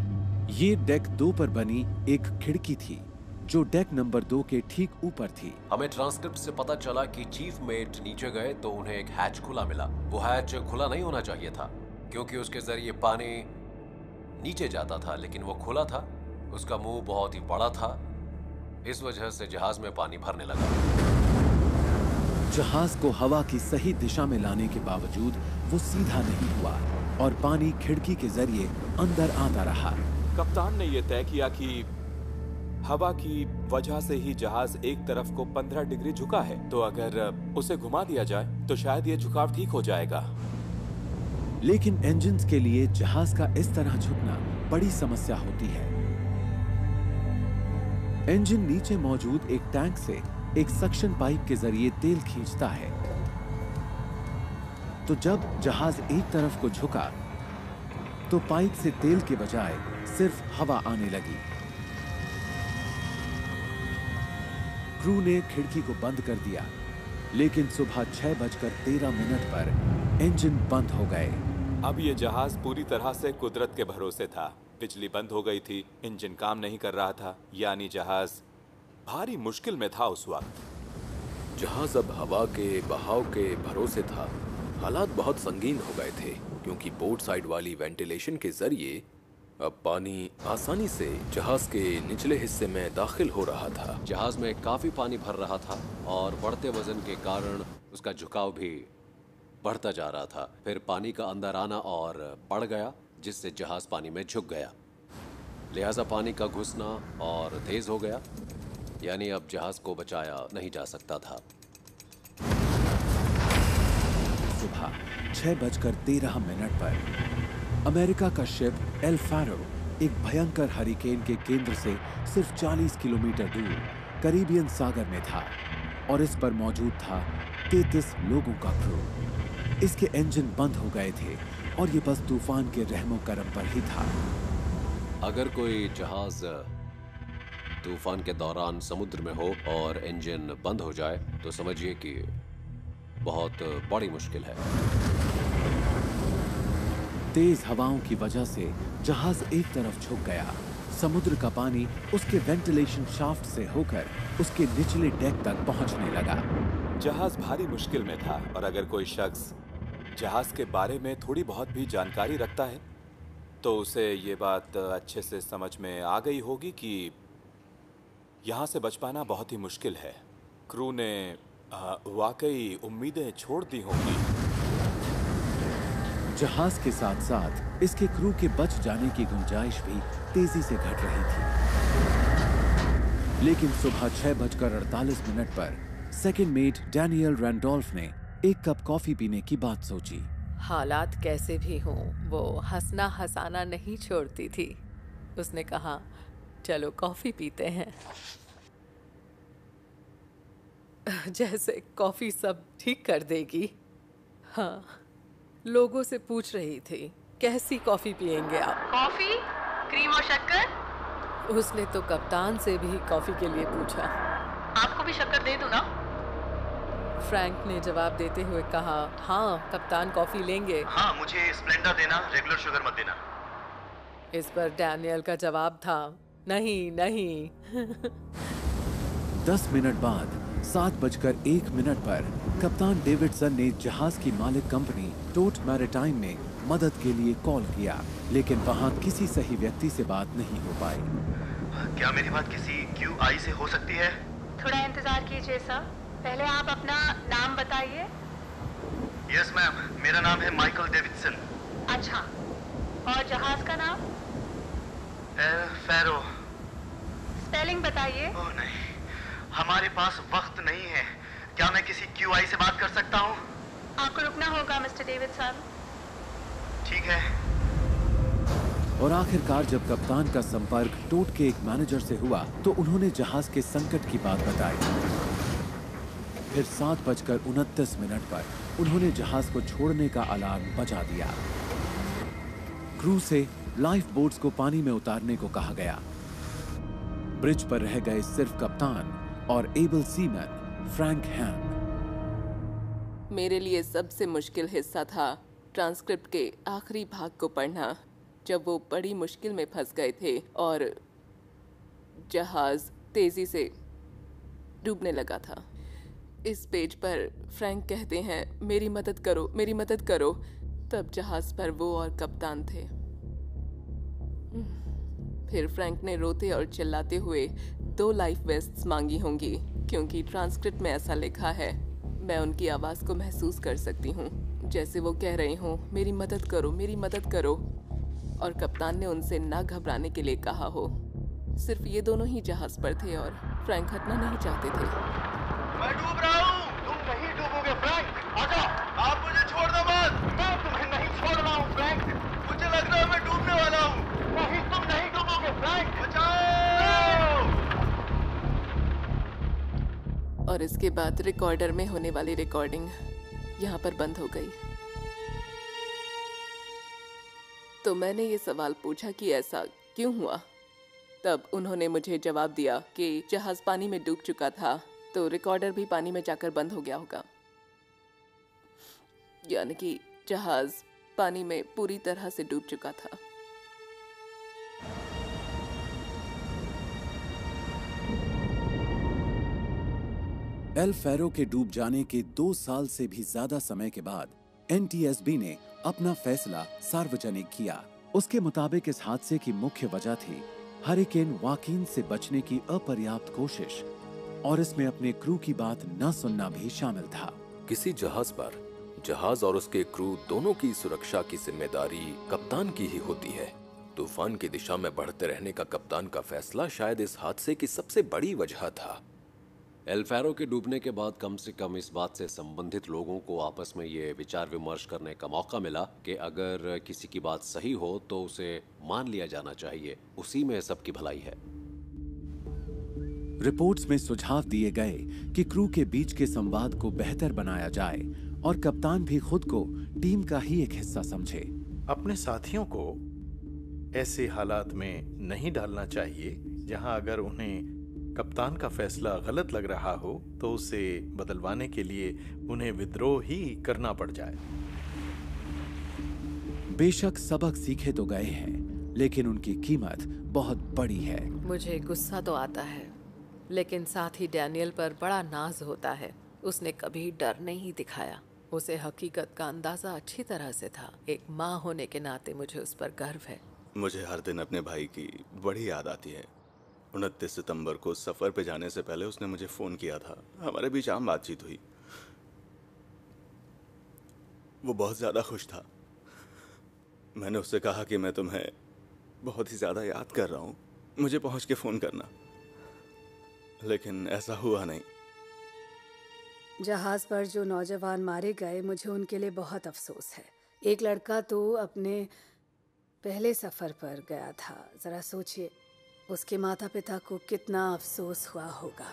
ये डेक 2 पर बनी एक खिड़की थी जो डेक नंबर 2 के ठीक ऊपर थी। हमें ट्रांसक्रिप्ट से पता चला कि चीफ मेट नीचे गए तो उन्हें एक हैच खुला मिला। वो हैच खुला नहीं होना चाहिए था, क्योंकि उसके जरिए पानी नीचे जाता था, लेकिन वो खुला था। उसका मुंह बहुत ही बड़ा था, इस वजह से जहाज में पानी भरने लगा। जहाज को हवा की सही दिशा में लाने के बावजूद वो सीधा नहीं हुआ और पानी खिड़की के जरिए अंदर आता रहा। कप्तान ने यह तय किया कि हवा की वजह से ही जहाज एक तरफ को 15 डिग्री झुका है, तो अगर उसे घुमा दिया जाए तो शायद ये झुकाव ठीक हो जाएगा। लेकिन इंजन्स के लिए जहाज का इस तरह झुकना बड़ी समस्या होती है। इंजन नीचे मौजूद एक टैंक से एक सक्शन पाइप के जरिए तेल खींचता है। तो जब जहाज एक तरफ को झुका तो पाइप से तेल के बजाय सिर्फ हवा आने लगी। क्रू ने खिड़की को बंद कर दिया, लेकिन सुबह 6:13 पर इंजन बंद हो गए। अब ये जहाज पूरी तरह से कुदरत के भरोसे था। बिजली बंद हो गई थी, इंजन काम नहीं कर रहा था, यानी जहाज भारी मुश्किल में था उस वक्त। जहाज अब हवा के बहाव के भरोसे था। हालात बहुत संगीन हो गए थे, क्योंकि बोर्ड साइड वाली वेंटिलेशन के जरिए अब पानी आसानी से जहाज के निचले हिस्से में दाखिल हो रहा था। जहाज में काफी पानी भर रहा था और बढ़ते वजन के कारण उसका झुकाव भी बढ़ता जा रहा था। फिर पानी का अंदर आना और बढ़ गया, जिससे जहाज पानी में झुक गया। लिहाजा पानी का घुसना और तेज हो गया, यानी अब जहाज को बचाया नहीं जा सकता था। सुबह 6:13 पर अमेरिका का शिप एल फैरो एक भयंकर हरिकेन के केंद्र से सिर्फ 40 किलोमीटर दूर कैरिबियन सागर में था और इस पर मौजूद था 33 लोगों का क्रू। इसके इंजन बंद हो गए थे और ये बस तूफान के रहमो करम पर ही था। अगर कोई जहाज तूफान के दौरान समुद्र में हो और इंजन बंद हो जाए तो समझिए कि बहुत बड़ी मुश्किल है। तेज हवाओं की वजह से जहाज एक तरफ झुक गया। समुद्र का पानी उसके वेंटिलेशन शाफ्ट से होकर उसके निचले डेक तक पहुंचने लगा। जहाज भारी मुश्किल में था और अगर कोई शख्स जहाज के बारे में थोड़ी बहुत भी जानकारी रखता है तो उसे ये बात अच्छे से समझ में आ गई होगी कि यहाँ से बच पाना बहुत ही मुश्किल है। क्रू ने वाकई उम्मीदें छोड़ दी होंगी। जहाज के साथ साथ इसके क्रू के बच जाने की गुंजाइश भी तेजी से घट रही थी। लेकिन सुबह 6:48 पर सेकंड मेट डैनियल रैंडोल्फ ने एक कप कॉफी पीने की बात सोची। हालात कैसे भी हों, वो हंसना हंसाना नहीं छोड़ती थी। उसने कहा, चलो कॉफी पीते हैं। जैसे कॉफी सब ठीक कर देगी। हाँ, लोगों से पूछ रही थी, कैसी कॉफी पियेंगे आप? कॉफी, क्रीम और शक्कर? उसने तो कप्तान से भी कॉफी के लिए पूछा। आपको भी शक्कर दे दूं ना? फ्रैंक ने जवाब देते हुए कहा, हाँ कप्तान कॉफी लेंगे। हाँ, मुझे स्प्लेंडा देना, रेगुलर शुगर मत देना। इस पर डैनियल का जवाब था, नहीं नहीं। 10 मिनट बाद 7:01 पर कप्तान डेविडसन ने जहाज की मालिक कंपनी टोट मैरिटाइम में मदद के लिए कॉल किया, लेकिन वहां किसी सही व्यक्ति से बात नहीं हो पाई। क्या मेरी बात किसी QI से हो सकती है? थोड़ा इंतजार कीजिए सर, पहले आप अपना नाम बताइए। यस मैम, मेरा नाम है माइकल डेविडसन। अच्छा, और जहाज का नाम? L pharaoh. स्पेलिंग बताइए। ओह नहीं, हमारे पास वक्त नहीं है। क्या मैं किसी QI से बात कर सकता हूँ? आपको रुकना होगा मिस्टर डेविडसन। ठीक है। और आखिरकार जब कप्तान का संपर्क टोट के एक मैनेजर से हुआ तो उन्होंने जहाज के संकट की बात बताई। फिर 7:29 पर उन्होंने जहाज को छोड़ने का अलार्म बजा दिया। क्रू से लाइफ बोट्स को पानी में उतारने को कहा गया। ब्रिज पर रह गए सिर्फ कप्तान और एबल सीमैन फ्रैंक हैम। मेरे लिए सबसे मुश्किल हिस्सा था ट्रांसक्रिप्ट के आखिरी भाग को पढ़ना, जब वो बड़ी मुश्किल में फंस गए थे और जहाज तेजी से डूबने लगा था। इस पेज पर फ्रैंक कहते हैं, मेरी मदद करो, मेरी मदद करो। तब जहाज पर वो और कप्तान थे। फिर फ्रैंक ने रोते और चिल्लाते हुए 2 लाइफ वेस्ट्स मांगी होंगी, क्योंकि ट्रांसक्रिप्ट में ऐसा लिखा है। मैं उनकी आवाज़ को महसूस कर सकती हूँ, जैसे वो कह रहे हों, मेरी मदद करो, मेरी मदद करो। और कप्तान ने उनसे ना घबराने के लिए कहा हो। सिर्फ ये दोनों ही जहाज पर थे और फ्रैंक हटना नहीं चाहते थे। मैं डूब रहा हूँ। तुम नहीं डूबोगे फ्रैंक। आजा, आप मुझे छोड़ दो मत। मैं तुम्हें नहीं छोड़ रहा हूँ फ्रैंक। मुझे लग रहा है मैं डूबने वाला हूँ। नहीं, तुम नहीं डूबोगे फ्रैंक। बचाओ। और इसके बाद रिकॉर्डर में होने वाली रिकॉर्डिंग यहाँ पर बंद हो गई। तो मैंने ये सवाल पूछा कि ऐसा क्यों हुआ। तब उन्होंने मुझे जवाब दिया कि जहाज पानी में डूब चुका था, तो रिकॉर्डर भी पानी में जाकर बंद हो गया होगा। यानी कि जहाज पानी में पूरी तरह से डूब चुका था। एल फैरो के डूब जाने के 2 साल से भी ज्यादा समय के बाद NTSB ने अपना फैसला सार्वजनिक किया। उसके मुताबिक इस हादसे की मुख्य वजह थी हरिकेन वाकिन से बचने की अपर्याप्त कोशिश, और इसमें अपने क्रू की बात न सुनना भी शामिल था। किसी जहाज पर जहाज और उसके क्रू दोनों की सुरक्षा की जिम्मेदारी कप्तान की ही होती है। तूफान की दिशा में बढ़ते रहने का कप्तान का फैसला शायद इस हादसे की सबसे बड़ी वजह था। एल फैरो के डूबने के बाद कम से कम इस बात से संबंधित लोगों को आपस में ये विचार विमर्श करने का मौका मिला कि अगर किसी की बात सही हो तो उसे मान लिया जाना चाहिए, उसी में सबकी भलाई है। रिपोर्ट्स में सुझाव दिए गए कि क्रू के बीच के संवाद को बेहतर बनाया जाए और कप्तान भी खुद को टीम का ही एक हिस्सा समझे। अपने साथियों को ऐसे हालात में नहीं डालना चाहिए जहां अगर उन्हें कप्तान का फैसला गलत लग रहा हो तो उसे बदलवाने के लिए उन्हें विद्रोह ही करना पड़ जाए। बेशक सबक सीखे तो गए हैं, लेकिन उनकी कीमत बहुत बड़ी है। मुझे गुस्सा तो आता है, लेकिन साथ ही डैनियल पर बड़ा नाज होता है। उसने कभी डर नहीं दिखाया। उसे हकीकत का अंदाजा अच्छी तरह से था। एक माँ होने के नाते मुझे उस पर गर्व है। मुझे हर दिन अपने भाई की बड़ी याद आती है। 29 सितंबर को सफ़र पे जाने से पहले उसने मुझे फ़ोन किया था। हमारे बीच आम बातचीत हुई। वो बहुत ज़्यादा खुश था। मैंने उससे कहा कि मैं तुम्हें बहुत ही ज़्यादा याद कर रहा हूँ, मुझे पहुँच के फ़ोन करना, लेकिन ऐसा हुआ नहीं। जहाज पर जो नौजवान मारे गए, मुझे उनके लिए बहुत अफसोस है। एक लड़का तो अपने पहले सफ़र पर गया था। ज़रा सोचिए, उसके माता पिता को कितना अफसोस हुआ होगा।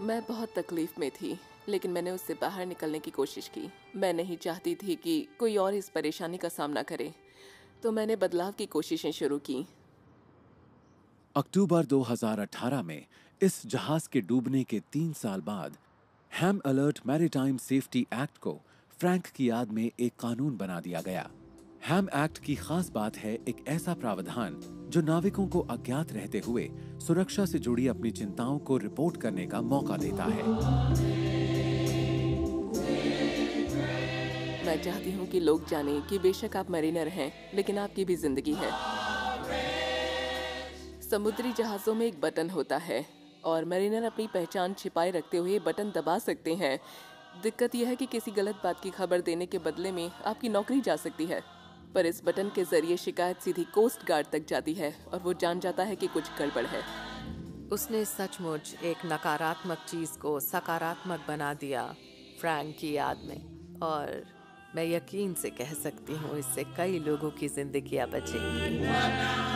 मैं बहुत तकलीफ में थी, लेकिन मैंने उससे बाहर निकलने की कोशिश की। मैं नहीं चाहती थी कि कोई और इस परेशानी का सामना करे, तो मैंने बदलाव की कोशिशें शुरू की। अक्टूबर 2018 में इस जहाज के डूबने के 3 साल बाद हैम अलर्ट मैरीटाइम सेफ्टी एक्ट को फ्रैंक की याद में एक कानून बना दिया गया। हैम एक्ट की खास बात है एक ऐसा प्रावधान जो नाविकों को अज्ञात रहते हुए सुरक्षा से जुड़ी अपनी चिंताओं को रिपोर्ट करने का मौका देता है। मैं चाहती हूँ कि लोग जानें कि बेशक आप मरीनर हैं, लेकिन आपकी भी जिंदगी है। समुद्री जहाज़ों में एक बटन होता है और मरीनर अपनी पहचान छिपाए रखते हुए बटन दबा सकते हैं। दिक्कत यह है कि किसी गलत बात की खबर देने के बदले में आपकी नौकरी जा सकती है, पर इस बटन के जरिए शिकायत सीधी कोस्ट गार्ड तक जाती है और वो जान जाता है कि कुछ गड़बड़ है। उसने सचमुच एक नकारात्मक चीज को सकारात्मक बना दिया फ्रैंक की याद में, और मैं यकीन से कह सकती हूँ इससे कई लोगों की जिंदगियां बचेंगी।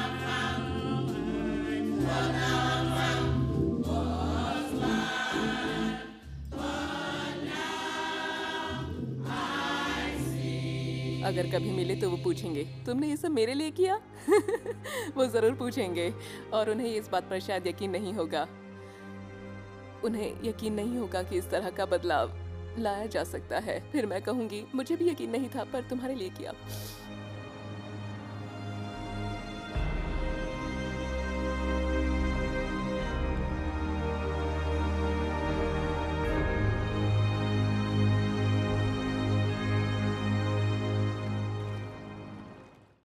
अगर कभी मिले तो वो पूछेंगे, तुमने ये सब मेरे लिए किया? वो जरूर पूछेंगे, और उन्हें इस बात पर शायद यकीन नहीं होगा। उन्हें यकीन नहीं होगा कि इस तरह का बदलाव लाया जा सकता है। फिर मैं कहूँगी, मुझे भी यकीन नहीं था, पर तुम्हारे लिए किया।